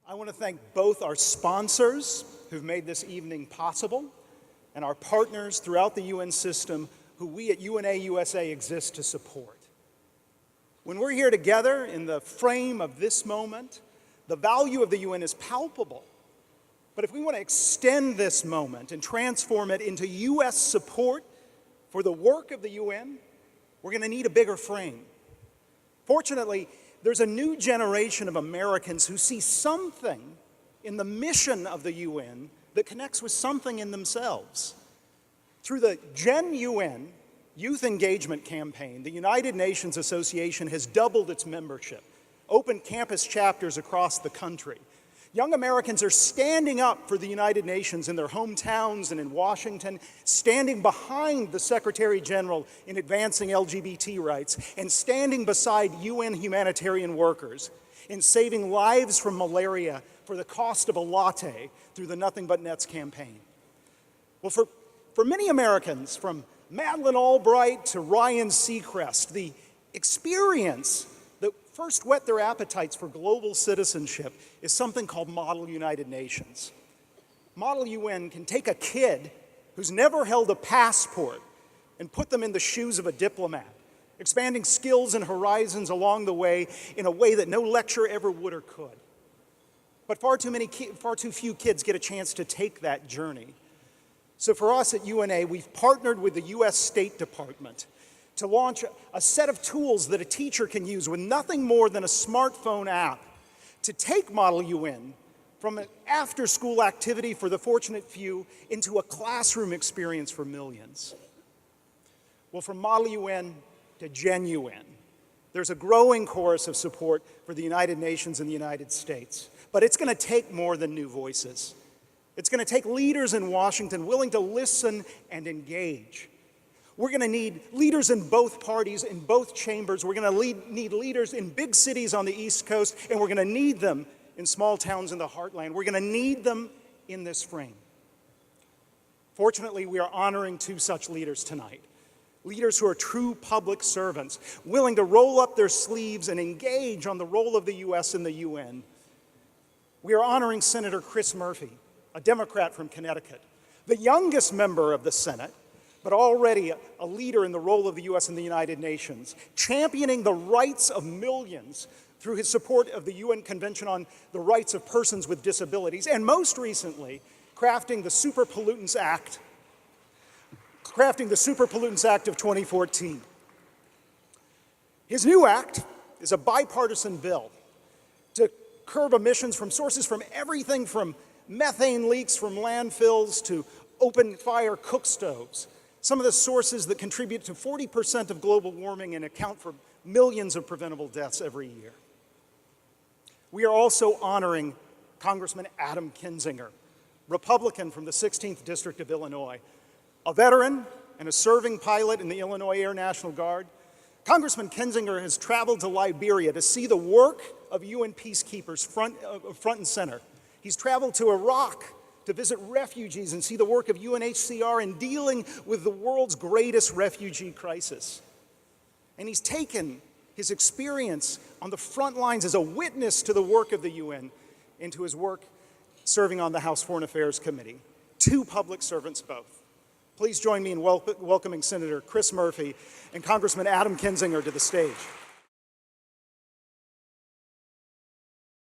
I want to thank both our sponsors who've made this evening possible and our partners throughout the UN system who we at UNA USA exist to support. When we're here together in the frame of this moment, the value of the UN is palpable. But if we want to extend this moment and transform it into US support for the work of the UN, we're going to need a bigger frame. Fortunately, there's a new generation of Americans who see something in the mission of the UN that connects with something in themselves. Through the Gen UN Youth Engagement Campaign, the United Nations Association has doubled its membership, opened campus chapters across the country. Young Americans are standing up for the United Nations in their hometowns and in Washington, standing behind the Secretary General in advancing LGBT rights, and standing beside UN humanitarian workers in saving lives from malaria for the cost of a latte through the Nothing But Nets campaign. Well, for many Americans, from Madeleine Albright to Ryan Seacrest, the experience that first whet their appetites for global citizenship is something called Model United Nations. Model UN can take a kid who's never held a passport and put them in the shoes of a diplomat, expanding skills and horizons along the way in a way that no lecture ever would or could. But far too few kids get a chance to take that journey. So for us at UNA, we've partnered with the US State Department to launch a set of tools that a teacher can use with nothing more than a smartphone app to take Model UN from an after-school activity for the fortunate few into a classroom experience for millions. Well, from Model UN to Gen UN, there's a growing chorus of support for the United Nations and the United States. But it's going to take more than new voices. It's going to take leaders in Washington willing to listen and engage. We're going to need leaders in both parties, in both chambers. We're going to need leaders in big cities on the East Coast, and we're going to need them in small towns in the heartland. We're going to need them in this frame. Fortunately, we are honoring two such leaders tonight. Leaders who are true public servants, willing to roll up their sleeves and engage on the role of the US in the UN. We are honoring Senator Chris Murphy, a Democrat from Connecticut, the youngest member of the Senate, but already a leader in the role of the US in the United Nations, championing the rights of millions through his support of the UN Convention on the Rights of Persons with Disabilities, and most recently, crafting the Super Pollutants Act of 2014. His new act is a bipartisan bill to curb emissions from sources from everything from methane leaks from landfills to open fire cook stoves, some of the sources that contribute to 40% of global warming and account for millions of preventable deaths every year. We are also honoring Congressman Adam Kinzinger, Republican from the 16th District of Illinois, a veteran and a serving pilot in the Illinois Air National Guard. Congressman Kinzinger has traveled to Liberia to see the work of UN peacekeepers front and center. He's traveled to Iraq to visit refugees and see the work of UNHCR in dealing with the world's greatest refugee crisis. And he's taken his experience on the front lines as a witness to the work of the UN into his work serving on the House Foreign Affairs Committee. Two public servants both. Please join me in welcoming Senator Chris Murphy and Congressman Adam Kinzinger to the stage.